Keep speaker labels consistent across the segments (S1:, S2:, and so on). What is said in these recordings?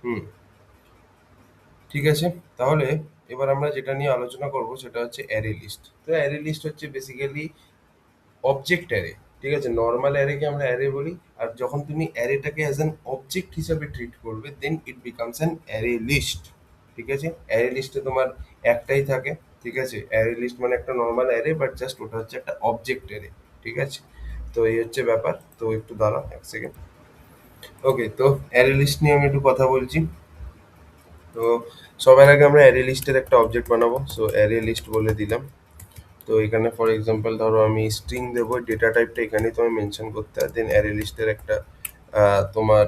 S1: হুম, ঠিক আছে। তাহলে এবার আমরা যেটা নিয়ে আলোচনা করব সেটা হচ্ছে অ্যারে লিস্ট। তো অ্যারে লিস্ট হচ্ছে বেসিক্যালি অবজেক্ট অ্যারে। ঠিক আছে, নর্মাল অ্যারেকে আমরা অ্যারে বলি। আর যখন তুমি অ্যারেটাকে অ্যাজ অ্যান অবজেক্ট হিসাবে ট্রিট করবে then it becomes an array list. ঠিক আছে, অ্যারে লিস্টে তোমার একটাই থাকে। ঠিক আছে, অ্যারে লিস্ট মানে একটা নর্মাল অ্যারে, বাট জাস্ট ওটা হচ্ছে একটা অবজেক্ট অ্যারে। ঠিক আছে, তো এই হচ্ছে ব্যাপার। তো একটু দাঁড়াও এক সেকেন্ড। ওকে, তো অ্যারে লিস্ট নিয়ে আমি একটু কথা বলছি। তো সবার আগে আমরা অ্যারে লিস্টের একটা অবজেক্ট বানাবো, সো অ্যারে লিস্ট বলে দিলাম। তো এখানে ফর এক্সাম্পল ধরো আমি স্ট্রিং দেবো, ডেটা টাইপটা এখানেই তোমায় মেনশন করতে হয়। দেন অ্যারে লিস্টের একটা তোমার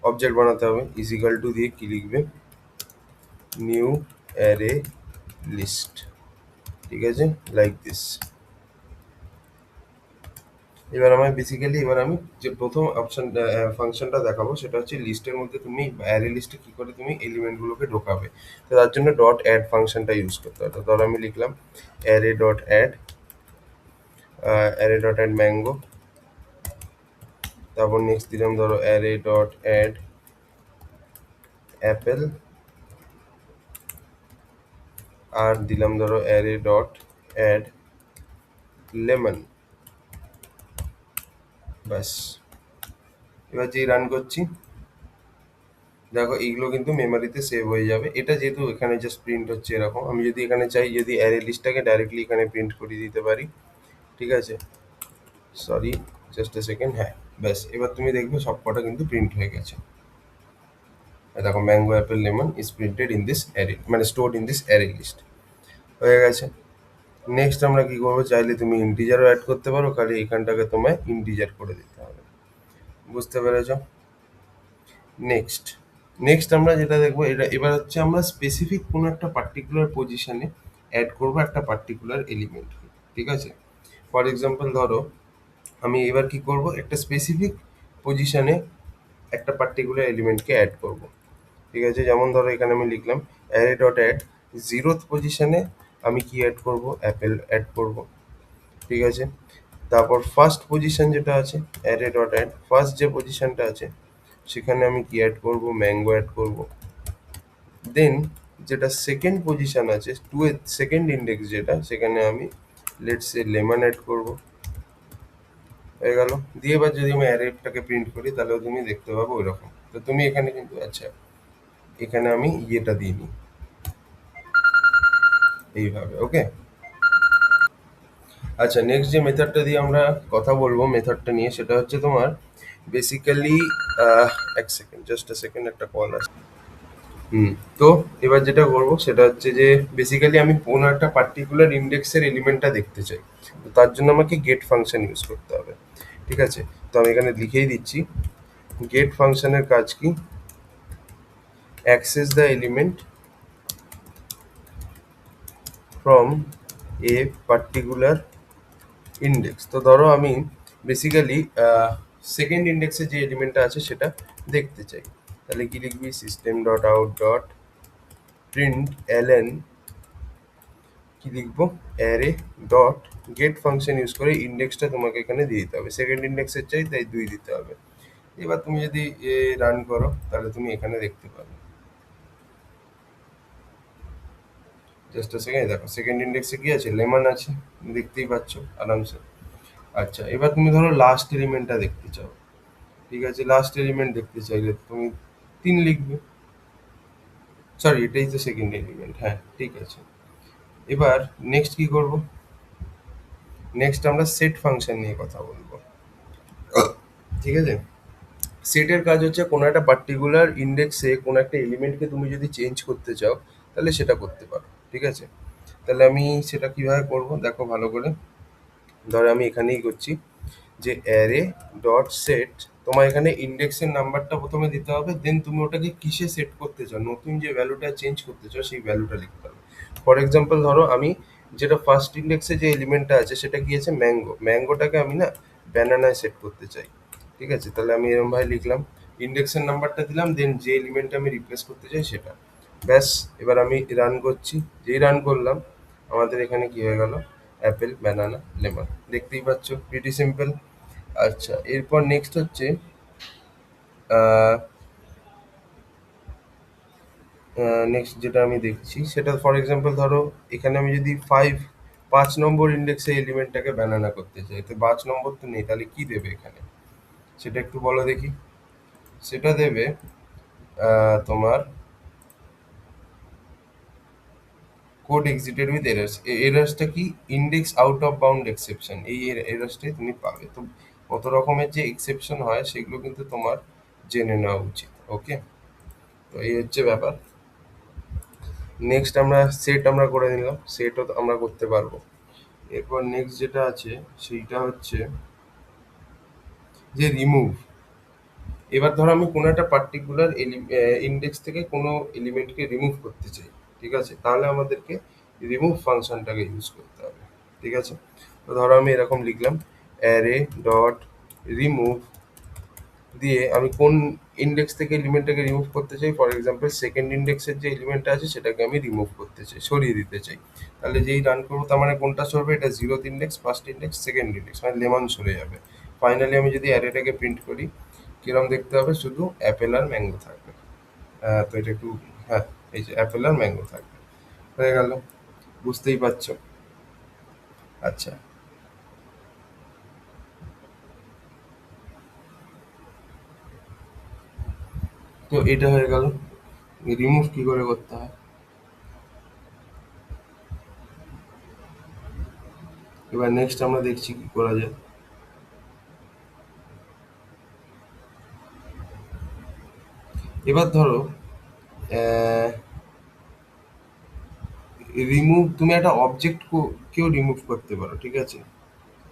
S1: অবজেক্ট বানাতে হবে। ইজিক্যাল টু দিয়ে কি লিখবে, নিউ অ্যারে লিস্ট। ঠিক আছে, লাইক দিস। এবার আমি যে প্রথম অপশন ফাংশনটা দেখাবো সেটা হচ্ছে লিস্টের মধ্যে তুমি অ্যারে লিস্টে কি করে তুমি এলিমেন্টগুলোকে ঢোকাবে। তো তার জন্য ডট অ্যাড ফাংশনটা ইউজ করতে হয়। তো ধরো আমি লিখলাম অ্যারে ডট অ্যাড ম্যাঙ্গো। তারপর নেক্সট দিলাম ধরো অ্যারে ডট অ্যাড অ্যাপেল। আর দিলাম ধরো অ্যারে ডট অ্যাড লেমন। ব্যাস। এবার যেই রান করছি, দেখো এইগুলো কিন্তু মেমোরিতে সেভ হয়ে যাবে। এটা যেহেতু এখানে জাস্ট প্রিন্ট হচ্ছে এরকম, আমি যদি এখানে চাই যদি অ্যারে লিস্টটাকে ডাইরেক্টলি এখানে প্রিন্ট করে দিতে পারি। ঠিক আছে, সরি, জাস্ট এ সেকেন্ড। হ্যাঁ, ব্যাস। এবার তুমি দেখবে সব কটা কিন্তু প্রিন্ট হয়ে গেছে। দেখো mango apple lemon is printed in this array, মানে stored in this array list. হয়ে গেছে। নেক্সট আমরা কি করবো, চাইলে তুমি ইন্টিজারও অ্যাড করতে পারো, খালি এখানটাকে তোমায় ইন্টিজার করে দিতে হবে। বুঝতে পেরেছ? নেক্সট নেক্সট আমরা যেটা দেখবো, এটা এবার হচ্ছে আমরা স্পেসিফিক কোনো একটা পার্টিকুলার পজিশনে অ্যাড করবো একটা পার্টিকুলার এলিমেন্ট। ঠিক আছে, ফর এক্সাম্পল ধরো আমি এবার কি করব, একটা স্পেসিফিক পজিশনে একটা পার্টিকুলার এলিমেন্টকে অ্যাড করব। ঠিক আছে, যেমন ধরো এখানে আমি লিখলাম অ্যারে ডট অ্যাড 0th পজিশনে আমি কি অ্যাড করব, অ্যাপেল অ্যাড করব। ঠিক আছে, তারপর ফার্স্ট পজিশন যেটা আছে, অ্যারে ডট অ্যাড ফার্স্ট যে পজিশনটা আছে সেখানে আমি কি অ্যাড করব, ম্যাঙ্গো অ্যাড করব। দেন যেটা সেকেন্ড পজিশন আছে, টু এর সেকেন্ড ইন্ডেক্স যেটা, সেখানে আমি লেটস সে লেমন অ্যাড করব। হয়ে গেল। দিয়ে এবার যদি আমি অ্যারেটাকে প্রিন্ট করি তাহলেও তুমি দেখতে পাবো ওইরকম। তো তুমি এখানে কিন্তু, আচ্ছা, এখানে আমি ইয়েটা দিয়ে নিই এইভাবে। ওকে, আচ্ছা, নেক্সট যে মেথডটা দিয়ে আমরা কথা বলবো, মেথডটা নিয়ে, সেটা হচ্ছে তোমার বেসিক্যালি এক সেকেন্ড, জাস্ট এ সেকেন্ড, একটা কল আছে। হুম, তো এবার যেটা করবো সেটা হচ্ছে যে বেসিক্যালি আমি কোনো একটা পার্টিকুলার ইন্ডেক্সের এলিমেন্টটা দেখতে চাই। তো তার জন্য আমাকে গেট ফাংশন ইউজ করতে হবে। ঠিক আছে, তো আমি এখানে লিখেই দিচ্ছি, গেট ফাংশনের কাজ কি, access the element from a particular index. তো ধরো আমি বেসিক্যালি সেকেন্ড ইন্ডেক্সে যে এলিমেন্টটা আছে সেটা দেখতে চাই। তাহলে কি লিখবি, system.out.println, কি লিখবো, array dot gate function use করে ইন্ডেক্সটা তোমাকে এখানে দিয়ে দিতে হবে। সেকেন্ড ইন্ডেক্সের চাই তাই 2 দিতে হবে। এবার তুমি যদি রান করো তাহলে তুমি এখানে দেখতে পাবে। জাস্ট সেকেন্ড, দেখো সেকেন্ড ইন্ডেক্সে কি আছে, লেমন আছে, দেখতেই পাচ্ছ আরামসে। আচ্ছা, এবার তুমি ধরো লাস্ট এলিমেন্টটা দেখতে চাও। ঠিক আছে, লাস্ট এলিমেন্ট দেখতে চাইলে তুমি 3 লিখবে। সরি, এটাই তো সেকেন্ড এলিমেন্ট। হ্যাঁ, ঠিক আছে। এবার নেক্সট কি করব, নেক্সট আমরা সেট ফাংশন নিয়ে কথা বলবো। ঠিক আছে, সেটের কাজ হচ্ছে কোনো একটা পার্টিকুলার ইন্ডেক্সে কোনো একটা এলিমেন্টকে তুমি যদি চেঞ্জ করতে চাও তাহলে সেটা করতে পারো। ঠিক আছে, তাহলে আমি সেটা কিভাবে করব দেখো ভালো করে। ধরো আমি এখানেই করছি যে অ্যারে ডট সেট, তোমার এখানে ইন্ডেক্সের নাম্বারটা প্রথমে দিতে হবে, দেন তুমি ওটাকে কিসে সেট করতে চাও, নতুন যে ভ্যালুটা চেঞ্জ করতে চাও সেই ভ্যালুটা লিখতে হবে। ফর এক্সাম্পল ধরো আমি যেটা ফার্স্ট ইন্ডেক্সে যে এলিমেন্টটা আছে সেটা কি আছে, ম্যাঙ্গো। ম্যাঙ্গোটাকে আমি না ব্যানানায় সেট করতে চাই। ঠিক আছে, তাহলে আমি এরকম ভাবে লিখলাম, ইন্ডেক্সের নাম্বারটা দিলাম, দেন যে এলিমেন্টটা আমি রিপ্লেস করতে চাই সেটা। ব্যাস। এবার আমি রান করছি, যেই রান করলাম আমাদের এখানে কি হয়ে গেল, অ্যাপেল, ব্যানানা, লেমন। দেখতেই পাচ্ছ, প্রিটি সিম্পল। আচ্ছা, এরপর নেক্সট হচ্ছে নেক্সট যেটা আমি দেখছি সেটা ফর এক্সাম্পল ধরো এখানে আমি যদি 5 নম্বর ইন্ডেক্সে এলিমেন্টটাকে ব্যানানা করতে চাই, তো 5 নম্বর তো নেই, তাহলে কি দেবে এখানে সেটা একটু বলো দেখি। সেটা দেবে তোমার কোড এক্সিটেড উইথ এরার্স। এরার্সটা কি? Index out of bound exception, এই এরার্সটাই তুমি পাবে। তো কত রকমের যে এক্সেপশন হয় সেগুলো কিন্তু তোমার জেনে নেওয়া উচিত। ওকে, তো এই হচ্ছে ব্যাপার। নেক্সট আমরা সেট আমরা করে নিলাম, সেটও আমরা করতে পারবো। এরপর নেক্সট যেটা আছে সেইটা হচ্ছে যে রিমুভ। এবার ধরো আমি কোনো একটা পার্টিকুলার ইন্ডেক্স থেকে কোনো এলিমেন্টকে রিমুভ করতে চাই, ঠিক আছে, তাহলে আমাদেরকে রিমুভ ফাংশনটাকে ইউজ করতে হবে। ঠিক আছে, তো ধরো আমি এরকম লিখলাম অ্যারে ডট রিমুভ, দিয়ে আমি কোন ইন্ডেক্স থেকে এলিমেন্টটাকে রিমুভ করতে চাই, ফর এক্সাম্পল সেকেন্ড ইন্ডেক্সের যে এলিমেন্টটা আছে সেটাকে আমি রিমুভ করতে চাই, সরিয়ে দিতে চাই। তাহলে যেই রান করবো তার মানে কোনটা সরবে, এটা zeroth index, first index, second index, মানে লেমন সরে যাবে। ফাইনালি আমি যদি অ্যারেটাকে প্রিন্ট করি কিরম দেখতে হবে, শুধু অ্যাপেল আর ম্যাঙ্গো থাকবে। তো এটা একটু, হ্যাঁ, এই যে অ্যাপেল আর ম্যাঙ্গো থাকবে, হয়ে গেল, বুঝতেই পারছো। আচ্ছা, তো এটা হয়ে গেল রিমুভ কি করে করতে হয়। এবার নেক্সট আমরা দেখছি কি করা যায়। এবার ধরো রিমুভ, তুমি একটা অবজেক্ট কেও রিমুভ করতে পারো, ঠিক আছে।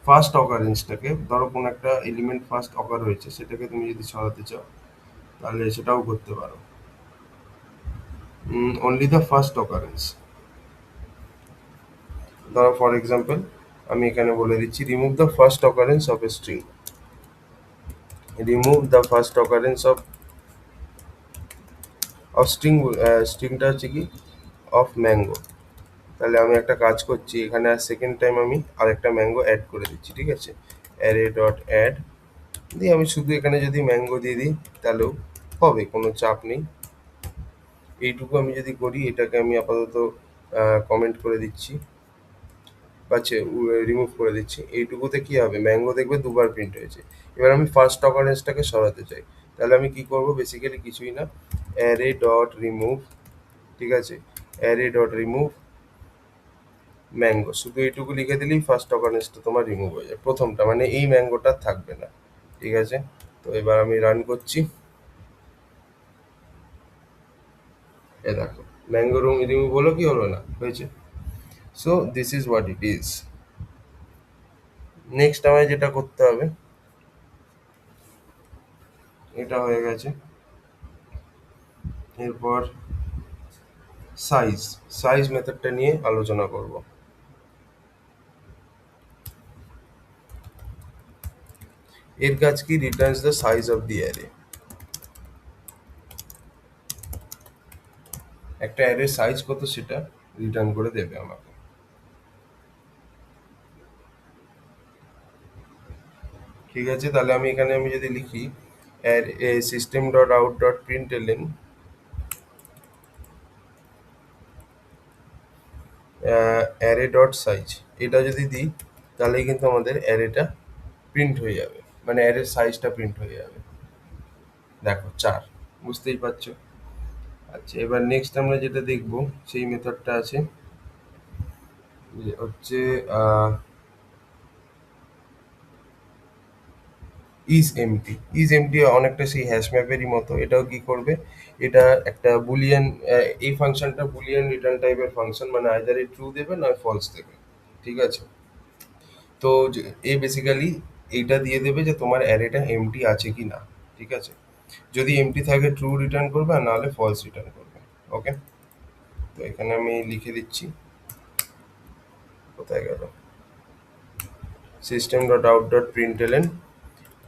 S1: ফার্স্ট অকারেন্সটাকে ধরো কোনো একটা এলিমেন্ট ফার্স্ট অকার হয়েছে সেটাকে তুমি যদি সরাতে চাও তাহলে সেটাও করতে পারো। Only the first occurrence. ধরো ফর এক্সাম্পল আমি এখানে বলে দিচ্ছি remove the first occurrence of a string, remove the first occurrence of string. স্ট্রিংটা হচ্ছে কি, অফ ম্যাঙ্গো। তাহলে আমি একটা কাজ করছি এখানে, আর সেকেন্ড টাইম আমি আরেকটা ম্যাঙ্গো অ্যাড করে দিচ্ছি, ঠিক আছে। অ্যারে ডট অ্যাড দিয়ে আমি শুধু এখানে যদি ম্যাঙ্গো দিয়ে দিই তাহলেও হবে, কোনো চাপ নেই। এইটুকু আমি যদি করি, এটাকে আমি আপাতত কমেন্ট করে দিচ্ছি, পাচ্ছে রিমুভ করে দিচ্ছি। এইটুকুতে কি হবে, ম্যাঙ্গো দেখবে দুবার প্রিন্ট হয়েছে। এবার আমি ফার্স্ট অকারেন্সটাকে সরাতে চাই, তাহলে আমি কি করব, বেসিক্যালি কিছুই না, অ্যারে ডট রিমুভ, ঠিক আছে, অ্যারে ডট রিমুভ ম্যাঙ্গো, শুধু এইটুকু লিখে দিলেই ফার্স্ট অকারেন্সটা তোমার রিমুভ হয়ে যায়, প্রথমটা, মানে এই ম্যাঙ্গোটা থাকবে না। ঠিক আছে, তো এবার আমি রান করছি, এ দেখো ম্যাঙ্গো রিমুভ হলো কি হলো না, হয়েছে। So this is what it is. Next আমায় যেটা করতে হবে, এটা হয়ে গেছে। এরপর সাইজ, সাইজ মেথডটা নিয়ে আলোচনা করব। এর কাজ কি, Returns the size of the array. একটা অ্যারে সাইজ কত সেটা রিটার্ন করে দেবে আমাকে। ঠিক আছে, তাহলে আমি এখানে আমি যদি লিখি system dot out dot println array dot size, এটা যদি দিই তাহলেই কিন্তু আমাদের অ্যারেটা প্রিন্ট হয়ে যাবে, মানে অ্যারের সাইজটা প্রিন্ট হয়ে যাবে। দেখো 4, বুঝতেই পারছো। আচ্ছা, এবার নেক্সট আমরা যেটা দেখব সেই মেথডটা আছে যে হচ্ছে ইজ এমটি। ইজ এমটি অনেকটা সেই হ্যাশ ম্যাপেরই মতো, এটাও কি করবে, এটা একটা বুলিয়ান, এই ফাংশনটা বুলিয়ান রিটার্ন টাইপের ফাংশন, মানে আইদার ট্রু দেবে না ফলস দেবে, ঠিক আছে। তো এ বেসিক্যালি এইটা দিয়ে দেবে যে তোমার অ্যারেটা এমটি আছে কি না, ঠিক আছে। যদি এমটি থাকে ট্রু রিটার্ন করবে, আর নাহলে ফলস রিটার্ন করবে। ওকে, তো এখানে আমি লিখে দিচ্ছি, কোথায় গেল, system dot out dot println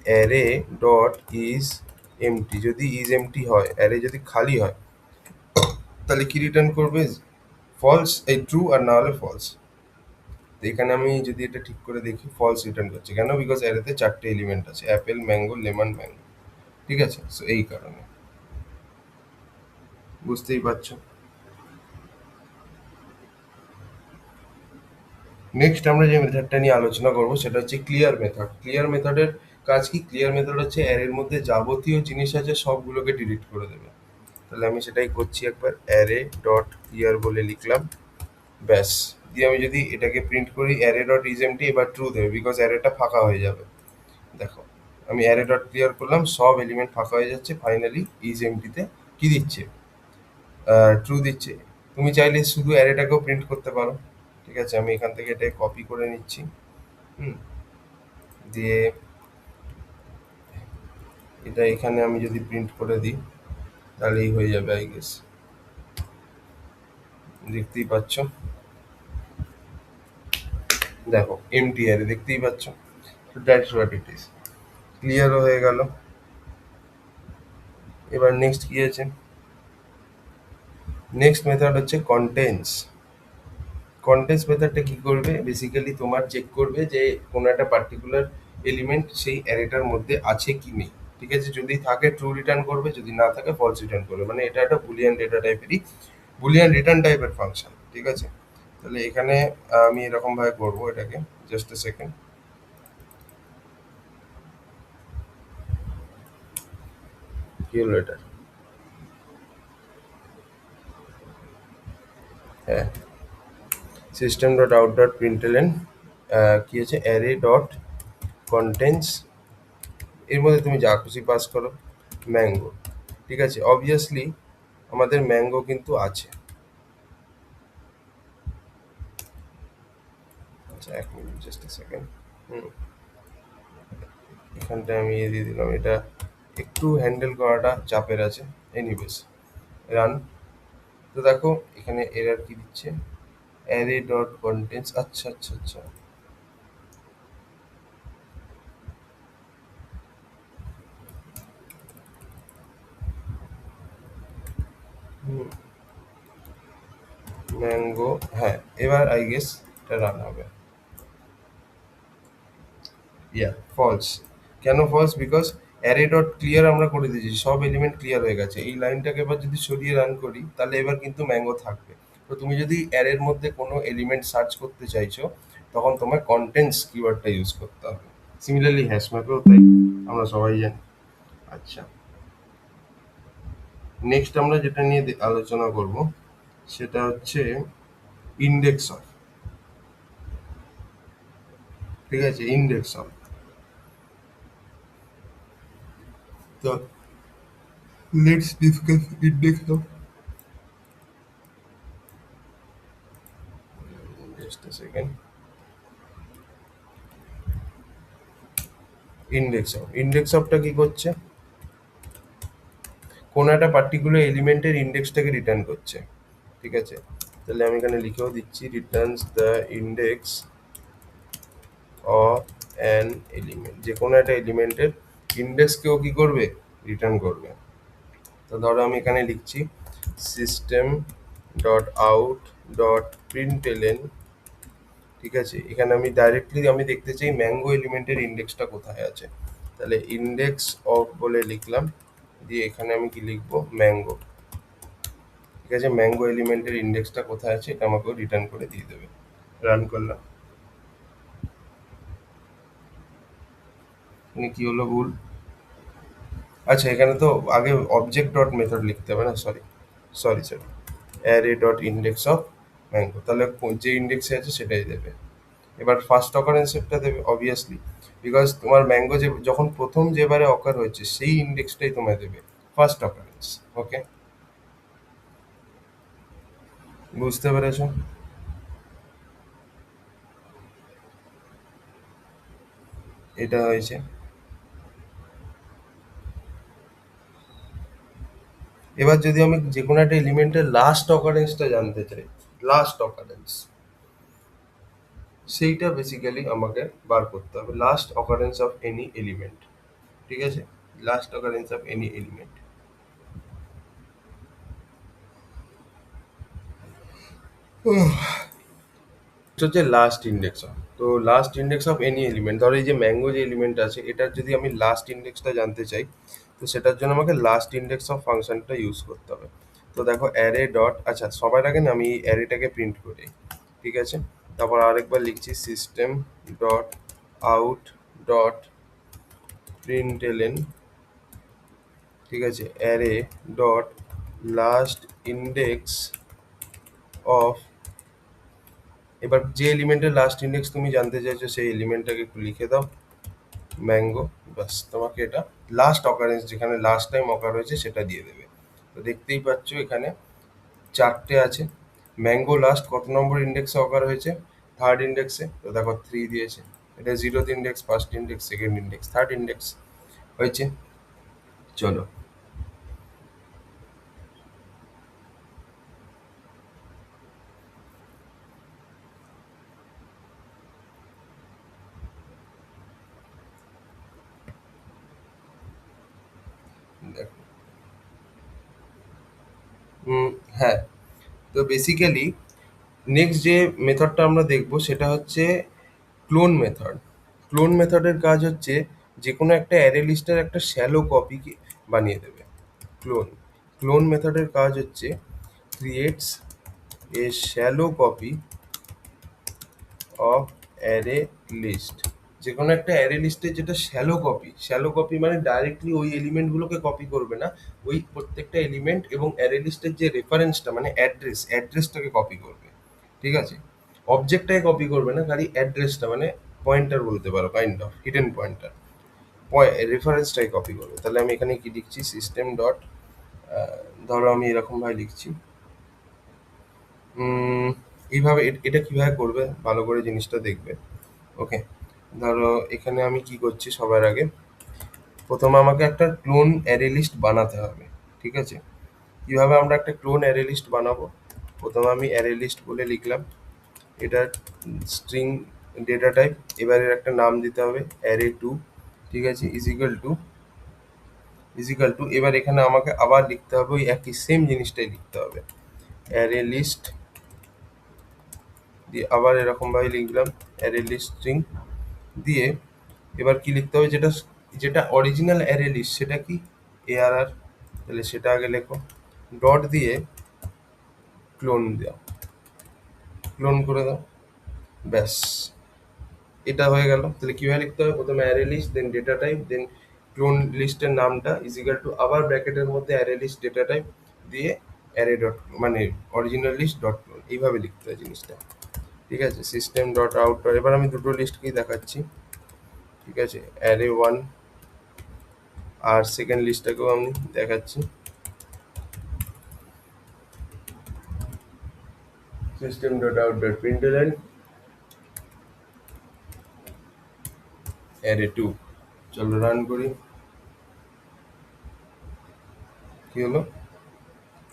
S1: array dot is empty. যদি ইজ এমটি হয়, অ্যারে যদি খালি হয়, তাহলে কি রিটার্ন করবে, ফলস, এই ট্রু, আর না হলে ফলস। তো এখানে আমি যদি এটা ঠিক করে দেখি, ফলস রিটার্ন করছে কেন, বিকজ অ্যারেতে 4টে এলিমেন্ট আছে, অ্যাপেল ম্যাঙ্গো লেমন ম্যাঙ্গো, ঠিক আছে, সো এই কারণে। বুঝতেই পারছো। নেক্সট আমরা যে মেথডটা নিয়ে আলোচনা করব সেটা হচ্ছে ক্লিয়ার মেথড। ক্লিয়ার মেথডের কাজ কি? ক্লিয়ার মেথড হচ্ছে অ্যারের মধ্যে যাবতীয় জিনিস আছে সবগুলোকে ডিলিট করে দেবে। তাহলে আমি সেটাই করছি, একবার অ্যারে ডট ক্লিয়ার বলে লিখলাম, ব্যাস। দিয়ে আমি যদি এটাকে প্রিন্ট করি অ্যারে ডট ইজ এমটি, এবার ট্রু দেবে বিকজ অ্যারেটা ফাঁকা হয়ে যাবে। দেখো আমি অ্যারে ডট ক্লিয়ার করলাম, সব এলিমেন্ট ফাঁকা হয়ে যাচ্ছে, ফাইনালি ইজ এমটিতে কি দিচ্ছে? ট্রু দিচ্ছে। তুমি চাইলে শুধু অ্যারেটাকেও প্রিন্ট করতে পারো। ঠিক আছে, আমি এখান থেকে এটা কপি করে নিচ্ছি। হুম, দিয়ে এটা এখানে আমি যদি প্রিন্ট করে দিই তাহলেই হয়ে যাবে আই গেস। দেখতেই পাচ্ছ, দেখো এমটি অ্যারে দেখতেই পাচ্ছ। That's what it is. ক্লিয়ারও হয়ে গেল। এবার নেক্সট কি আছে? নেক্সট মেথড হচ্ছে কন্টেন্টস। কন্টেন্টস মেথডটা কি করবে? বেসিক্যালি তোমার চেক করবে যে কোনো একটা পার্টিকুলার এলিমেন্ট সেই অ্যারেটার মধ্যে আছে কি নেই। ঠিক আছে, যদি থাকে ট্রু রিটার্ন করবে, যদি না থাকে ফলস রিটার্ন করবে। মানে এটা একটা বুলিয়ান ডেটা টাইপেরই, বুলিয়ান রিটার্ন টাইপের ফাংশন। ঠিক আছে, তাহলে এখানে আমি এরকম ভাবে করবো এটাকে। Just a second. কি হলো এটা? হ্যাঁ, সিস্টেম ডট আউট ডট প্রিন্টএলএন কি আছে, অ্যারে ডট কন্টেন্টস। এর মধ্যে তুমি যা খুশি পাস করো, ম্যাঙ্গো। ঠিক আছে, অবভিয়াসলি আমাদের ম্যাঙ্গো কিন্তু আছে। আচ্ছা, এক মিনিট, জাস্ট এ সেকেন্ড। হুম, এখানটায় আমি দিয়ে দিলাম, এটা একটু হ্যান্ডেল করাটা চাপের আছে। Anyways, run. তো দেখো এখানে এরর কি দিচ্ছে, অ্যারে ডট কন্টেন্টস। আচ্ছা আচ্ছা আচ্ছা, হুম, ম্যাঙ্গো। হ্যাঁ, এবার আই গেস এটা রান হবে। Yeah false. কেন false? Because array dot clear আমরা করে দিয়েছি, সব এলিমেন্ট ক্লিয়ার হয়ে গেছে। এই লাইনটাকে এবার যদি সরিয়ে রান করি তাহলে এবার কিন্তু ম্যাঙ্গো থাকবে। তো তুমি যদি অ্যারের মধ্যে কোনো এলিমেন্ট সার্চ করতে চাইছো তখন তোমার কন্টেন্টস কিওয়ার্ডটা ইউজ করতে হবে। সিমিলারলি হ্যাশ ম্যাপেও তাই, আমরা সবাই জানি। আচ্ছা, নেক্সট আমরা যেটা নিয়ে আলোচনা করব সেটা হচ্ছে ইন্ডেক্স অফ। ঠিক আছে, ইন্ডেক্স অফ। তো let's discuss index of. Just a second. Index of, index অফটা কি করছে? কোনো একটা পার্টিকুলার এলিমেন্টের ইন্ডেক্সটাকে রিটার্ন করছে। ঠিক আছে, তাহলে আমি এখানে লিখেও দিচ্ছি, Returns the index of an element. যে কোনো একটা এলিমেন্টের ইন্ডেক্সকেও কি করবে? রিটার্ন করবে। তো ধরো আমি এখানে লিখছি সিস্টেম ডট আউট ডট প্রিন্টএলএন। ঠিক আছে, এখানে আমি ডাইরেক্টলি আমি দেখতে চাই ম্যাঙ্গো এলিমেন্টের ইন্ডেক্সটা কোথায় আছে। তাহলে ইন্ডেক্স অফ বলে লিখলাম, দিয়ে এখানে আমি কি লিখবো? ম্যাঙ্গো। ঠিক আছে, ম্যাঙ্গো এলিমেন্টের ইন্ডেক্সটা কোথায় আছে এটা আমাকেও রিটার্ন করে দিয়ে দেবে। রান করলাম, কি হলো? ভুল। আচ্ছা, এখানে তো আগে অবজেক্ট ডট মেথড লিখতে হবে না, sorry sorry sorry, array dot index of mango. তাহলে যে ইন্ডেক্সে আছে সেটাই দেবে। এবার ফার্স্ট অকারেন্সটা দেবে অবভিয়াসলি, বিকজ তোমার ম্যাঙ্গো যে যখন প্রথম যেবারে অকার হয়েছে সেই ইন্ডেক্সটাই তোমায় দেবে, ফার্স্ট অকারেন্স। ওকে, বুঝতে পেরেছো? এটা হয়েছে। এবার যদি আমি যে কোনো একটা এলিমেন্টের লাস্ট অকারেন্সটা জানতে চাই, লাস্ট অকারেন্স, সেইটা বেসিক্যালি আমাকে বার করতে হবে, last occurrence of any element. ঠিক আছে, last occurrence of any element হচ্ছে লাস্ট ইন্ডেক্স অফ। তো last index of any element, ধরো এই যে ম্যাঙ্গো যে এলিমেন্ট আছে এটার যদি আমি লাস্ট ইন্ডেক্সটা জানতে চাই তো সেটার জন্য আমাকে লাস্ট ইন্ডেক্স অফ ফাংশনটা ইউজ করতে হবে। তো তো দেখো অ্যারে ডট, আচ্ছা সবার আগে না আমি এই অ্যারেটাকে প্রিন্ট করি, ঠিক আছে। তারপর আরেকবার লিখছি সিস্টেম ডট আউট ডট প্রিন্টএলএন, ঠিক আছে, array dot last index of, এবার যে এলিমেন্টের লাস্ট ইন্ডেক্স তুমি জানতে চাইছো সেই এলিমেন্টটাকে একটু লিখে দাও, ম্যাঙ্গো। বাস, তোমাকে এটা লাস্ট অকারেন্স যেখানে লাস্ট টাইম অকার হয়েছে সেটা দিয়ে দেবে। তো দেখতেই পাচ্ছ এখানে চারটে আছে। ম্যাঙ্গো লাস্ট কত নম্বর ইন্ডেক্সে অকার হয়েছে? থার্ড ইন্ডেক্সে। তো দেখো 3 দিয়েছে। এটা zeroth index, first index, second index, third index হয়েছে। চলো, দেখো। উম, হ্যাঁ, তো বেসিক্যালি নেক্সট যে মেথডটা আমরা দেখব সেটা হচ্ছে ক্লোন মেথড। ক্লোন মেথডের কাজ হচ্ছে যে কোনো একটা অ্যারে লিস্টের একটা শ্যালো কপি বানিয়ে দেবে। ক্লোন ক্লোন মেথডের কাজ হচ্ছে creates a shallow copy of array list. যে কোনো একটা অ্যারে লিস্টের যেটা শ্যালো কপি মানে ডাইরেক্টলি ওই এলিমেন্টগুলোকে কপি করবে না, ওই প্রত্যেকটা এলিমেন্ট এবং অ্যারে লিস্টের যে রেফারেন্সটা মানে অ্যাড্রেসটাকে কপি করবে, ঠিক আছে। অবজেক্টটাকে কপি করবে না, খালি অ্যাড্রেসটা মানে পয়েন্টার বলতে পারো, কাইন্ড অফ হিডেন পয়েন্টার, রেফারেন্সটাই কপি করবে। তাহলে আমি এখানে কি লিখছি, সিস্টেম ডট, ধরো আমি এরকমভাবে লিখছি, উম, এইভাবে এটা কিভাবে করবে ভালো করে জিনিসটা দেখবে। ওকে, ধরো এখানে আমি কি করছি, সবার আগে প্রথমে আমাকে একটা ক্লোন অ্যারে লিস্ট বানাতে হবে, ঠিক আছে। কিভাবে আমরা একটা ক্লোন অ্যারে লিস্ট বানাবো? প্রথমে আমি অ্যারে লিস্ট বলে লিখলাম, এটা স্ট্রিং ডেটা টাইপ, এবারে একটা নাম দিতে হবে অ্যারে টু, ঠিক আছে, ইজিক্যাল টু এবার এখানে আমাকে আবার লিখতে হবে ওই একই সেম জিনিসটাই লিখতে হবে, অ্যারে লিস্ট দিয়ে আবার এরকমভাবে লিখলাম অ্যারে লিস্ট স্ট্রিং দিয়ে। এবার কি লিখতে হবে, যেটা যেটা অরিজিনাল অ্যারে লিস্ট সেটা কি, এআরআর, তাহলে সেটা আগে লেখো, ডট দিয়ে ক্লোন করে দাও, ব্যাস এটা হয়ে গেল। তাহলে কিভাবে লিখতে হবে, প্রথমে অ্যারে লিস্ট, দেন ডেটা টাইপ, দেন ক্লোন লিস্টের নামটা ইজিক্যাল টু আবার ব্র্যাকেটের মধ্যে অ্যারে লিস্ট ডেটা টাইপ দিয়ে অ্যারে ডট মানে অরিজিনাল লিস্ট ডট ক্লোন, এইভাবে লিখতে হয় জিনিসটা, ঠিক আছে। সিস্টেম ডট আউট, এবার আমি দুটো লিস্টকেই দেখাচ্ছি, ঠিক আছে, অ্যারে ওয়ান আর সেকেন্ড লিস্টটাকেও আমি দেখাচ্ছি। System dot out dot println array two. চলো রান করি, কি হলো?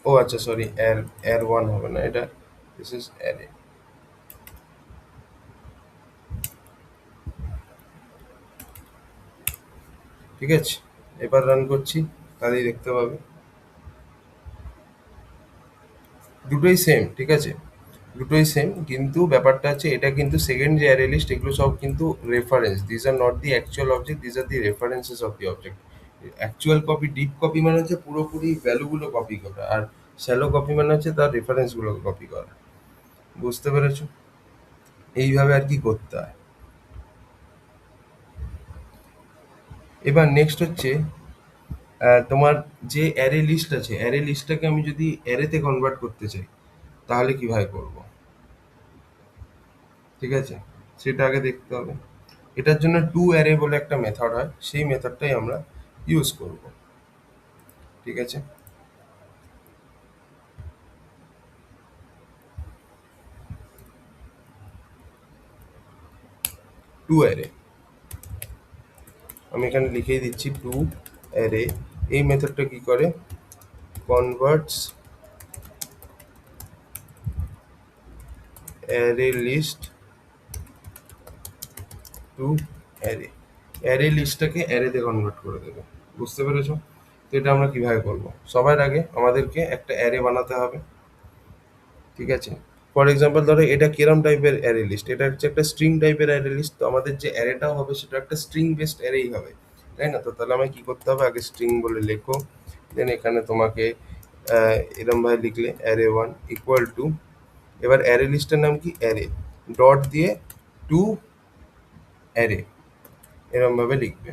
S1: ও আচ্ছা সরি, এর এর ওয়ান হবে না এটা, দিস ইজ অ্যারে, ঠিক আছে। এবার রান করছি, তাহলেই দেখতে পাবে দুটোই সেম, ঠিক আছে, দুটোই সেম। কিন্তু ব্যাপারটা আছে এটা কিন্তু সেকেন্ড যে অ্যারে লিস্ট এগুলো সব কিন্তু reference, this are not the actual object, this are the references of the object. Actual copy, deep copy মানে হচ্ছে পুরোপুরি ভ্যালুগুলো কপি করা, আর শ্যালো কপি মানে হচ্ছে তার রেফারেন্সগুলোকে কপি করা। বুঝতে পেরেছো? এইভাবে আর কি করতে হয়। এবার নেক্সট হচ্ছে তোমার যে অ্যারে লিস্ট আছে, অ্যারে লিস্টটাকে আমি যদি অ্যারেতে কনভার্ট করতে চাই তাহলে কিভাবে করব, ঠিক আছে, সেটা আগে দেখতে হবে। এটার জন্য টু অ্যারে বলে একটা মেথড হয়, সেই মেথডটাই আমরা ইউজ করব, ঠিক আছে। টু অ্যারে আমি এখানে লিখেই দিচ্ছি, টু অ্যারে। এই মেথডটা কি করে, converts array list to array, array লিস্টটাকে অ্যারেতে কনভার্ট করে দেবে। বুঝতে পেরেছো? তো এটা আমরা কিভাবে করব, সবার আগে আমাদেরকে একটা অ্যারে বানাতে হবে, ঠিক আছে। ফর এক্সাম্পল ধরো এটা কিরম টাইপের অ্যারে লিস্ট, এটা হচ্ছে একটা স্ট্রিং টাইপের অ্যারে লিস্ট, তো আমাদের যে অ্যারেটাও হবে সেটা একটা স্ট্রিং বেসড অ্যারেই হবে, তাই না? তো তাহলে আমায় কি করতে হবে, আগে স্ট্রিং বলে লেখো, দেন এখানে তোমাকে এরম ভাবে লিখলে অ্যারে ওয়ান ইকুয়াল টু, এবার অ্যারে লিস্টের নাম কি অ্যারে, ডট দিয়ে টু অ্যারে, এরম ভাবে লিখবে।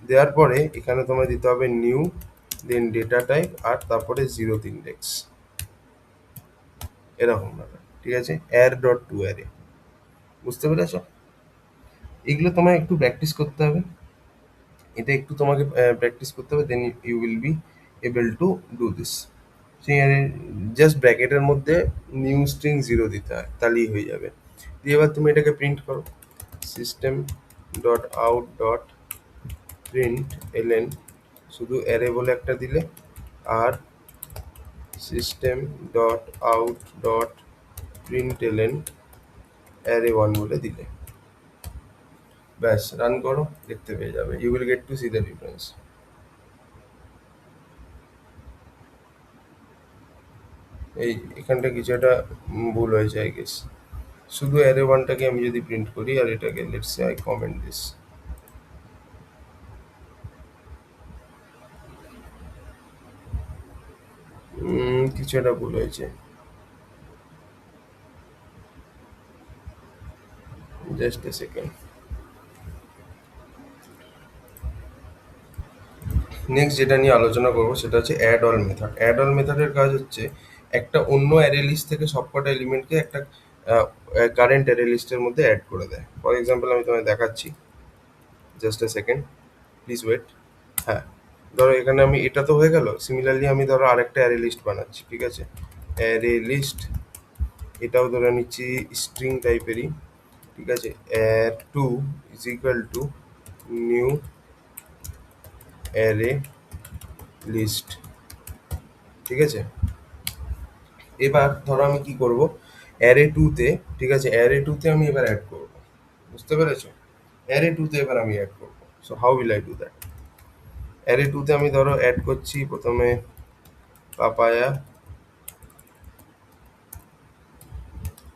S1: দেওয়ার পরে এখানে তোমায় দিতে হবে নিউ, দেন ডেটা টাইপ, আর তারপরে জিরোথ ইন্ডেক্স, এরকম ভাবে। ঠিক আছে, অ্যার ডট টু অ্যারে। বুঝতে পেরেছো? এগুলো তোমায় একটু প্র্যাকটিস করতে হবে, এটা একটু তোমাকে প্র্যাকটিস করতে হবে, then you will be able to do this. সেখানে জাস্ট ব্র্যাকেটের মধ্যে নিউ স্ট্রিং জিরো দিতে হয়, তাহলেই হয়ে যাবে। দিয়ে এবার তুমি এটাকে প্রিন্ট করো, system dot out dot print LN, শুধু অ্যারে বলে একটা দিলে, আর system dot out dot print LN array one বলে দিলে, ব্যাস রান করো, দেখতে পেয়ে যাবে, you will get to see the difference. এই এখানটা কিছু একটা ভুল হয়েছে আই গেস। শুধু অ্যারে ওয়ানটাকে আমি যদি প্রিন্ট করি, আর এটাকে let's say I comment this, কিছু একটা ভুল হয়েছে, জাস্ট এ সেকেন্ড। নেক্সট যেটা নিয়ে আলোচনা করবো সেটা হচ্ছে add all method. Add all মেথডের কাজ হচ্ছে একটা অন্য অ্যারে লিস্ট থেকে সবকটা এলিমেন্টকে একটা কারেন্ট অ্যারে লিস্টের মধ্যে অ্যাড করে দেয়। ফর এক্সাম্পল আমি তোমায় দেখাচ্ছি, just a second, please wait. হ্যাঁ, ধরো এখানে আমি, এটা তো হয়ে গেল। সিমিলারলি আমি ধরো আরেকটা অ্যারে লিস্ট বানাচ্ছি, ঠিক আছে, অ্যারে লিস্ট, এটাও ধরে নিচ্ছি স্ট্রিং টাইপেরই, ঠিক আছে, add two is equal to new array list, ঠিক আছে। এবার ধরো আমি কি করব, অ্যারে টুতে, ঠিক আছে, অ্যারে টুতে আমি এবার অ্যাড করব, বুঝতে পেরেছো? অ্যারে টুতে এবার আমি অ্যাড করব। So how will I do that? Array টুতে আমি ধরো অ্যাড করছি প্রথমে পাপায়া,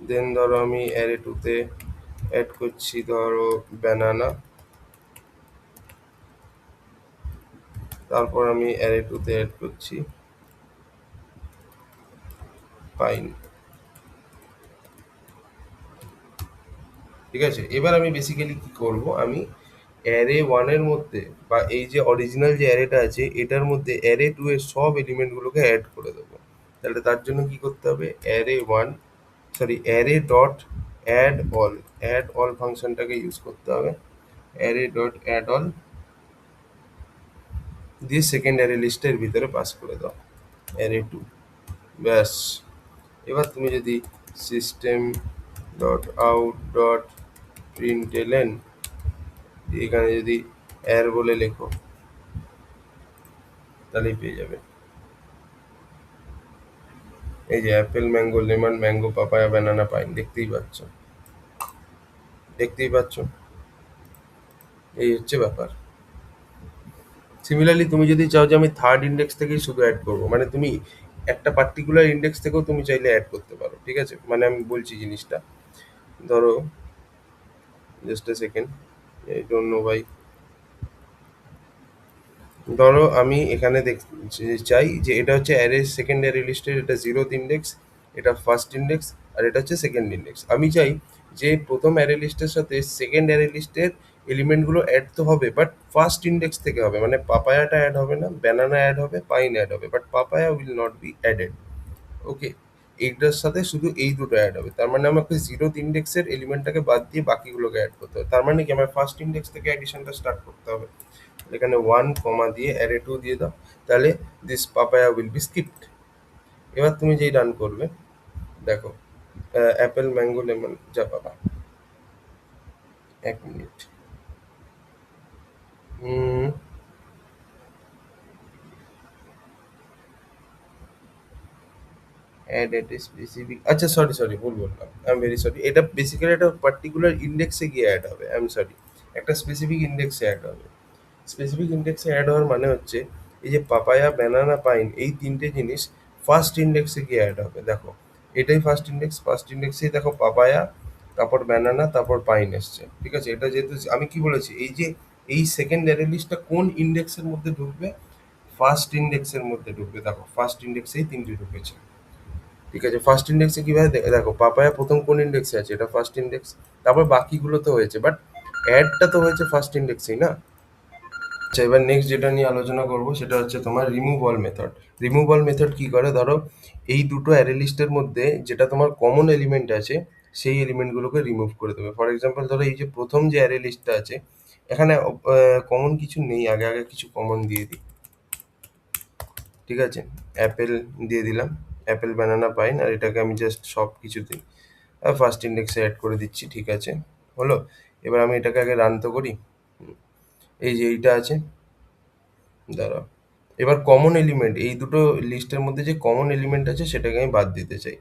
S1: দেন ধরো আমি অ্যারে টুতে অ্যাড করছি ধরো ব্যানানা, তারপর আমি অ্যারে টুতে অ্যাড করছি পাইন, ঠিক আছে। এবার আমি বেসিক্যালি কি করব, আমি অ্যারে ওয়ানের মধ্যে, বা এই যে অরিজিনাল যে অ্যারেটা আছে এটার মধ্যে অ্যারে টু এর সব এলিমেন্টগুলোকে অ্যাড করে দেবো। তাহলে তার জন্য কি করতে হবে, array one, sorry array dot add all ফাংশনটাকে ইউজ করতে হবে, অ্যারে ডট অ্যাড অল, দিয়ে সেকেন্ড অ্যারে লিস্টের ভিতরে পাস করে দাও অ্যারে টু, ব্যাস। এবার তুমি যদি system dot out dot print এলেন, এখানে যদি অ্যার বলে লেখো, তাহলেই পেয়ে যাবে। এই যে Apple, mango, lemon, mango, papaya, banana, pine, দেখতেই পাচ্ছ, দেখতেই পাচ্ছ, এই হচ্ছে ব্যাপার। সিমিলারলি তুমি যদি চাও যে আমি থার্ড ইন্ডেক্স থেকেই শুধু অ্যাড করবো, মানে তুমি একটা পার্টিকুলার ইন্ডেক্স থেকেও তুমি চাইলে অ্যাড করতে পারো, ঠিক আছে, মানে আমি বলছি জিনিসটা, ধরো জাস্ট এ সেকেন্ড, এই ডোন্ট নো ভাই, ধরো আমি এখানে চাই যে এটা হচ্ছে অ্যারে সেকেন্ড অ্যারে লিস্টের, এটা জিরোথ ইন্ডেক্স, এটা ফার্স্ট ইন্ডেক্স, আর এটা হচ্ছে সেকেন্ড ইন্ডেক্স। আমি চাই যে প্রথম অ্যারে লিস্টের সাথে সেকেন্ড অ্যারে লিস্টের এলিমেন্টগুলো অ্যাড তো হবে, বাট ফার্স্ট ইন্ডেক্স থেকে হবে, মানে পাপায়াটা অ্যাড হবে না, ব্যানানা অ্যাড হবে, পাইন অ্যাড হবে, but papaya will not be added. Okay, এইটার সাথে শুধু এই দুটো অ্যাড হবে, তার মানে আমাকে জিরোথ ইন্ডেক্সের এলিমেন্টটাকে বাদ দিয়ে বাকিগুলোকে অ্যাড করতে হবে। তার মানে কি আমার ফার্স্ট ইন্ডেক্স থেকে অ্যাডিশনটা স্টার্ট করতে হবে। এখানে ওয়ান কমা দিয়ে অ্যারে টু দিয়ে দাও, তাহলে this papaya will be skipped. এবার তুমি যেই রান করবে, দেখো অ্যাপেল, ম্যাঙ্গো, লেমন, যা পাবা। এক মিনিট, অ্যাড এট স্পেসিফিক, আচ্ছা সরি সরি ভুল বললাম, আই এম ভেরি সরি, এটা বেসিক্যালি একটা পার্টিকুলার ইন্ডেক্সে গিয়ে অ্যাড হবে, আই এম সরি, একটা স্পেসিফিক ইন্ডেক্সে অ্যাড হবে। স্পেসিফিক ইন্ডেক্সে অ্যাড হওয়ার মানে হচ্ছে এই যে পাপায়া, ব্যানানা, পাইন, এই তিনটে জিনিস ফার্স্ট ইন্ডেক্সে গিয়ে অ্যাড হবে। দেখো এটাই ফার্স্ট ইন্ডেক্স, ফার্স্ট ইন্ডেক্সেই দেখো পাপায়া, তারপর ব্যানানা, তারপর পাইন এসছে, ঠিক আছে। এটা যেহেতু আমি কি বলেছি, এই যে এই সেকেন্ড অ্যারে লিস্টটা কোন ইন্ডেক্সের মধ্যে ঢুকবে, ফার্স্ট ইন্ডেক্সের মধ্যে ঢুকবে। দেখো ফার্স্ট ইন্ডেক্সেই 3টে ঢুকেছে। ঠিক আছে, ফার্স্ট ইন্ডেক্সে কিভাবে দেখো পাপায়া প্রথম কোন ইন্ডেক্সে আছে, এটা ফার্স্ট ইন্ডেক্স। তারপর বাকিগুলো তো হয়েছে, বাট অ্যাডটা তো হয়েছে ফার্স্ট ইন্ডেক্সেই না। আচ্ছা, এবার নেক্সট যেটা নিয়ে আলোচনা করব সেটা হচ্ছে তোমার remove all method. Remove all method কি করে, ধরো এই দুটো অ্যারে লিস্টের মধ্যে যেটা তোমার কমন এলিমেন্ট আছে সেই এলিমেন্টগুলোকে রিমুভ করে দেবে। ফর এক্সাম্পল ধরো এই যে প্রথম যে অ্যারে লিস্টটা আছে, এখানে কমন কিছু নেই, আগে আগে কিছু কমন দিয়ে দিই। ঠিক আছে, অ্যাপেল দিয়ে দিলাম, অ্যাপেল ব্যানানা পাইন, আর এটাকে আমি জাস্ট সব কিছু দিই ফার্স্ট ইন্ডেক্সে অ্যাড করে দিচ্ছি। ঠিক আছে, হলো। এবার আমি এটাকে আগে রান তো করি। এই যে এইটা আছে, দাঁড়াও। এবার কমন এলিমেন্ট, এই দুটো লিস্টের মধ্যে যে কমন এলিমেন্ট আছে সেটাকে আমি বাদ দিতে চাই।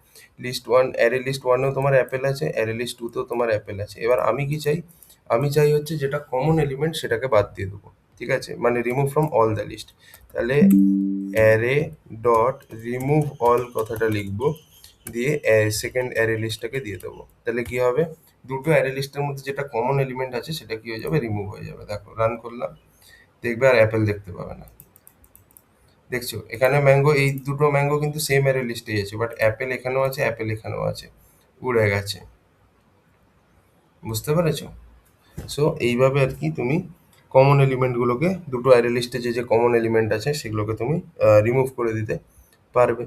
S1: লিস্ট ওয়ান, অ্যারে লিস্ট ওয়ানেও তোমার অ্যাপেল আছে, অ্যারে লিস্ট টুতেও তোমার অ্যাপেল আছে। এবার আমি কি চাই, আমি চাই হচ্ছে যেটা কমন এলিমেন্ট সেটাকে বাদ দিয়ে দেবো। ঠিক আছে, মানে remove from all the list. তাহলে অ্যারে ডট রিমুভ অল কথাটা লিখবো, দিয়ে সেকেন্ড অ্যারে লিস্টটাকে দিয়ে দেবো। তাহলে কি হবে, দুটো অ্যারে লিস্টের মধ্যে যেটা কমন এলিমেন্ট আছে সেটা কি হয়ে যাবে, রিমুভ হয়ে যাবে। দেখো রান করলাম, দেখবে আর অ্যাপেল দেখতে পাবে না। দেখছো এখানে ম্যাঙ্গো, এই দুটো ম্যাঙ্গো কিন্তু সেম অ্যারে লিস্টেই আছে, বাট অ্যাপেল এখানেও আছে, অ্যাপেল এখানেও আছে, উড়ে গেছে। বুঝতে পেরেছো? সো এইভাবে আর কি তুমি কমন এলিমেন্টগুলোকে, দুটো অ্যারে লিস্টে যে যে কমন এলিমেন্ট আছে সেগুলোকে তুমি রিমুভ করে দিতে পারবে।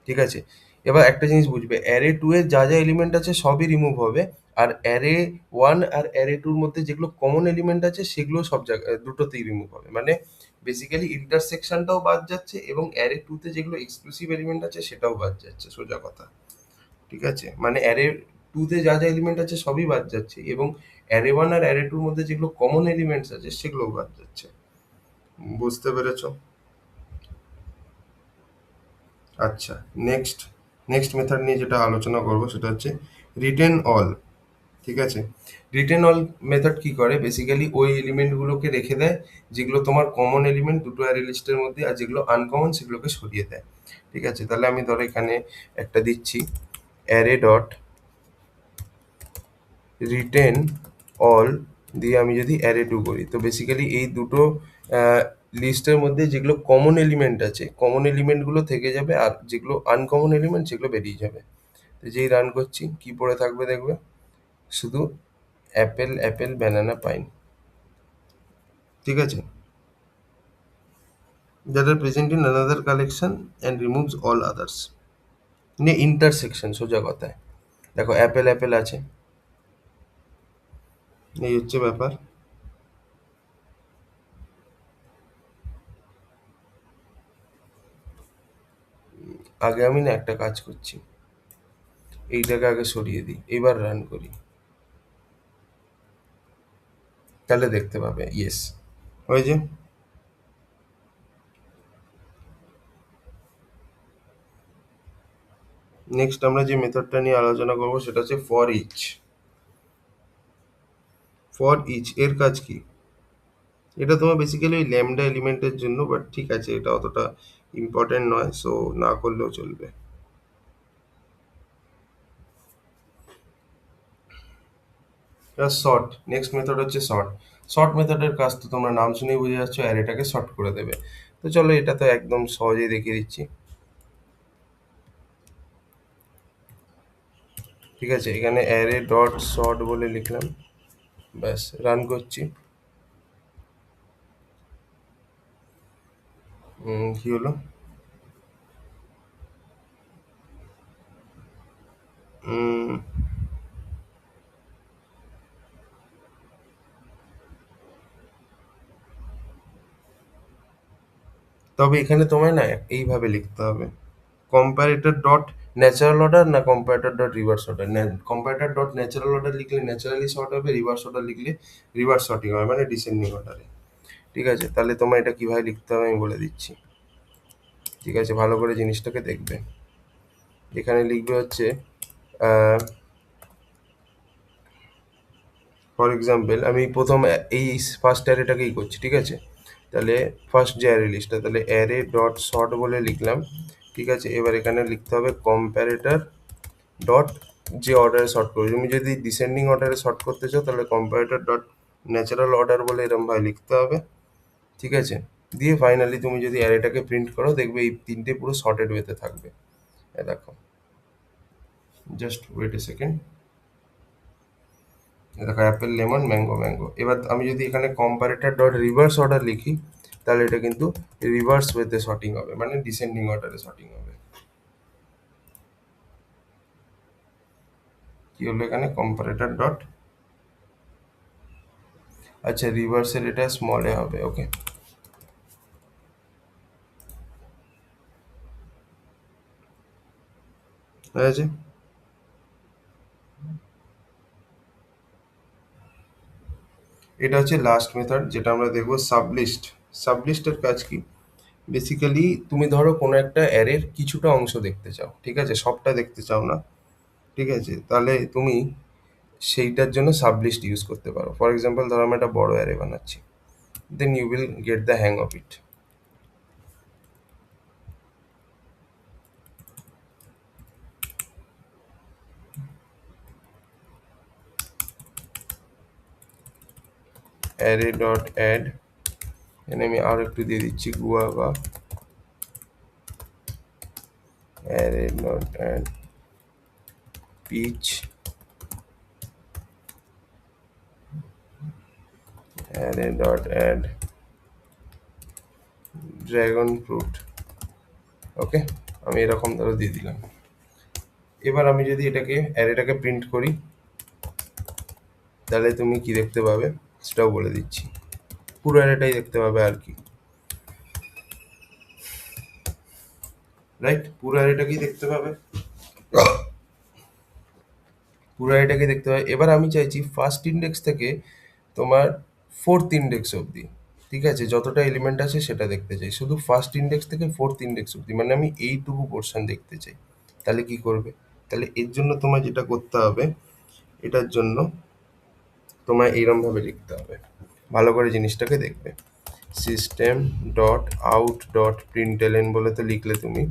S1: ঠিক আছে, এবার একটা জিনিস বুঝবে, অ্যারে টু এর যা যা এলিমেন্ট আছে সবই রিমুভ হবে, আর অ্যারে ওয়ান আর অ্যারে টুর মধ্যে যেগুলো কমন এলিমেন্ট আছে সেগুলো সব জায়গায় দুটোতেই রিমুভ হবে। মানে বেসিক্যালি ইন্টারসেকশনটাও বাদ যাচ্ছে, এবং অ্যারে টুতে যেগুলো এক্সক্লুসিভ এলিমেন্ট আছে সেটাও বাদ যাচ্ছে, সোজা কথা। ঠিক আছে, মানে অ্যারে টুতে যা যা এলিমেন্ট আছে সবই বাদ যাচ্ছে, এবং অ্যারে ওয়ান আর অ্যারে টুর মধ্যে যেগুলো কমন এলিমেন্টস আছে সেগুলোও বাদ যাচ্ছে। বুঝতে পেরেছো? আচ্ছা, নেক্সট নেক্সট মেথড নিয়ে যেটা আলোচনা করব সেটা হচ্ছে রিটেন অল। ঠিক আছে, রিটেন অল মেথড কি করে, বেসিক্যালি ওই এলিমেন্টগুলোকে রেখে দেয় যেগুলো তোমার কমন এলিমেন্ট দুটো অ্যারে লিস্টের মধ্যে, আর যেগুলো আনকমন সেগুলোকে সরিয়ে দেয়। ঠিক আছে, তাহলে আমি ধরো এখানে একটা দিচ্ছি অ্যারে ডট রিটেন অল, দিয়ে আমি যদি অ্যারে টু করি, তো বেসিক্যালি এই দুটো লিস্টের মধ্যে যেগুলো কমন এলিমেন্ট আছে কমন এলিমেন্টগুলো থেকে যাবে, আর যেগুলো আনকমন এলিমেন্ট সেগুলো বেরিয়ে যাবে। তো যেই রান করছি কি পড়ে থাকবে দেখবে, শুধু অ্যাপেল অ্যাপেল ব্যানানা পাইন। ঠিক আছে, that are present in another collection and removes all others. নিয়ে ইন্টারসেকশন, সোজা কথায় দেখো অ্যাপেল অ্যাপেল আছে, এই হচ্ছে ব্যাপার। আগে আমি না একটা কাজ করছি, এইটাকে আগে সরিয়ে দিই, এবার রান করি, তাহলে দেখতে পাবে ইয়েস হয়েছে। নেক্সট আমরা যে মেথডটা নিয়ে আলোচনা করবো সেটা হচ্ছে ফর ইচ। ফর ইচ এর কাজ কি, এটা তোমার বেসিক্যালি ওই ল্যামডা এলিমেন্টের জন্য, বাট ঠিক আছে এটা অতটা ইম্পর্টেন্ট নয়, সো না করলেও চলবে। শর্ট, নেক্সট মেথড হচ্ছে শর্ট। শর্ট মেথডের কাজ তো তোমরা নাম শুনেই বুঝে যাচ্ছ, অ্যারেটাকে শর্ট করে দেবে। তো চলো এটা তো একদম সহজেই দেখিয়ে দিচ্ছি। ঠিক আছে, এখানে অ্যারে ডট শর্ট বলে লিখলাম, ব্যাস রান করছি। কি হলো, উম, তবে এখানে তোমায় না এইভাবে লিখতে হবে, কম্পারেটর ডট ন্যাচারাল অর্ডার না comparator dot reverse order. Comparator dot natural order লিখলে ন্যাচারালি শর্ট হবে, রিভার্স অর্ডার লিখলে রিভার্স শর্টিং হবে, মানে ডিসেন্ডিং অর্ডারে। ঠিক আছে, তাহলে তোমার এটা কিভাবে লিখতে হবে আমি বলে দিচ্ছি। ঠিক আছে, ভালো করে জিনিসটাকে দেখবে। এখানে লিখবে হচ্ছে ফর এক্সাম্পল আমি প্রথম এই ফার্স্ট অ্যারেটাকেই করছি। ঠিক আছে, তাহলে ফার্স্ট যে অ্যারে লিস্টটা, তাহলে অ্যারে ডট শর্ট বলে লিখলাম। ঠিক আছে, এবার এখানে লিখতে হবে কম্প্যারেটর ডট, যে অর্ডারে শর্ট করবে, তুমি যদি ডিসেন্ডিং অর্ডারে শর্ট করতে চাও তাহলে কম্প্যারেটর ডট ন্যাচারাল অর্ডার বলে এরকম ভাবে লিখতে হবে। ঠিক আছে, দিয়ে ফাইনালি তুমি যদি অ্যারেটাকে প্রিন্ট করো দেখবে এই তিনটে পুরো সর্টেড ওয়েতে থাকবে। দেখো, জাস্ট ওয়েট এ সেকেন্ড। দেখো অ্যাপেল, লেমন, ম্যাঙ্গো, ম্যাঙ্গো। এবার আমি যদি এখানে কম্পারেটর ডট রিভার্স অর্ডার লিখি, তাহলে এটা কিন্তু রিভার্স ওয়েতে শর্টিং হবে, মানে ডিসেন্ডিং অর্ডারে শর্টিং হবে। কি হলো এখানে কম্পারেটর ডট, আচ্ছা রিভার্সের এটা স্মলে হবে, ওকে। হয়েছে। এটা হচ্ছে লাস্ট মেথড যেটা আমরা দেখবো, সাবলিস্ট। সাবলিস্টের কাজ কি? বেসিক্যালি তুমি ধরো কোনো একটা অ্যারের কিছুটা অংশ দেখতে চাও, ঠিক আছে, সবটা দেখতে চাও না, ঠিক আছে, তাহলে তুমি সেইটার জন্য সাবলিস্ট ইউজ করতে পারো। ফর এক্সাম্পল ধরো আমি একটা বড় অ্যারে বানাচ্ছি, then you will get the hang of it. Array dot add, এখানে আমি আরো একটু দিয়ে দিচ্ছি guava. Array dot add peach, array dot add dragon fruit, okay. আমি এরকম ধরো দিয়ে দিলাম। এবার আমি যদি এটাকে অ্যারেটাকে প্রিন্ট করি, তাহলে তুমি কি দেখতে পাবে সেটাও বলে দিচ্ছি। পুরো অ্যারেটাই দেখতে পাবে আর কি, রাইট? পুরো অ্যারেটাকেই দেখতে পাবে, পুরো অ্যারেটাকে দেখতে পাবে। এবার আমি চাইছি ফার্স্ট ইন্ডেক্স থেকে তোমার ফোর্থ ইন্ডেক্স অবধি, ঠিক আছে, যতটা এলিমেন্ট আছে সেটা দেখতে চাই, শুধু ফার্স্ট ইন্ডেক্স থেকে ফোর্থ ইন্ডেক্স অবধি, মানে আমি এইটুকু পোর্শন দেখতে চাই। তাহলে কি করবে? তাহলে এর জন্য তোমার যেটা করতে হবে, এটার জন্য তোমায় এইরমভাবে লিখতে হবে, ভালো করে জিনিসটাকে দেখবে। সিস্টেম ডট আউট ডট প্রিন্টএলএন বলে তো লিখলে তুমি,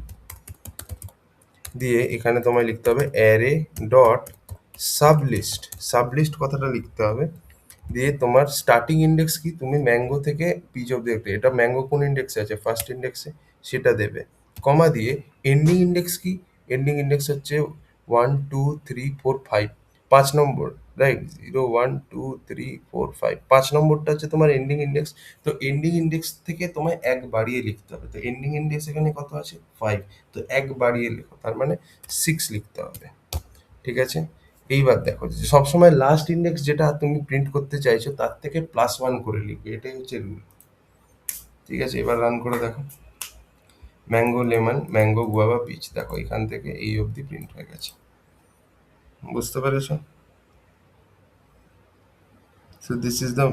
S1: দিয়ে এখানে তোমায় লিখতে হবে অ্যারে ডট সাবলিস্ট। সাবলিস্ট কথাটা লিখতে হবে, দিয়ে তোমার স্টার্টিং ইন্ডেক্স কি, তুমি ম্যাঙ্গো থেকে পিচ অব্দি একটা, এটা ম্যাঙ্গো কোন ইন্ডেক্সে আছে, ফার্স্ট ইন্ডেক্সে, সেটা দেবে, কমা দিয়ে এন্ডিং ইন্ডেক্স কি, এন্ডিং ইন্ডেক্স হচ্ছে 1 2 3 4 5, 5 নম্বর, রাইট? 0 1 2 3 4 5, 5 নম্বরটা হচ্ছে তোমার এন্ডিং ইন্ডেক্স। তো এন্ডিং ইন্ডেক্স থেকে তোমায় এক বাড়িয়ে লিখতে হবে, তো এন্ডিং ইন্ডেক্স এখানে কত আছে 5, তো এক বাড়িয়ে লেখো, তার মানে 6 লিখতে হবে, ঠিক আছে। এইবার দেখো যে সবসময় লাস্ট ইন্ডেক্স যেটা তুমি প্রিন্ট করতে চাইছো তার থেকে +1 করে লিখবে, এটাই হচ্ছে রুল, ঠিক আছে। এবার রান করে দেখো, mango, lemon, mango, guava, peach, দেখো এখান থেকে এই অবধি প্রিন্ট হয়ে গেছে। বুঝতে পেরেছো? So this is the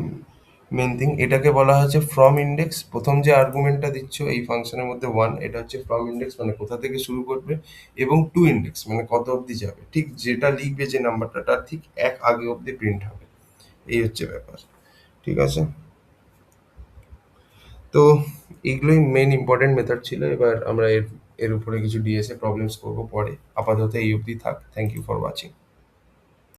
S1: main thing. এটাকে বলা হচ্ছে ফ্রম ইন্ডেক্স। প্রথম যে আর্গুমেন্টটা দিচ্ছ এই ফাংশনের মধ্যে 1, এটা হচ্ছে ফ্রম ইন্ডেক্স, মানে কোথা থেকে শুরু করবে, এবং টু ইন্ডেক্স মানে কত অবধি যাবে, ঠিক যেটা লিখবে যে নাম্বারটা তার ঠিক এক আগে অবধি প্রিন্ট হবে, এই হচ্ছে ব্যাপার, ঠিক আছে। তো এইগুলোই মেন ইম্পর্টেন্ট মেথড ছিল। এবার আমরা এর এর উপরে কিছু ডিএসএ প্রবলেমস করবো পরে, আপাতত এই অবধি থাক। Thank you for watching.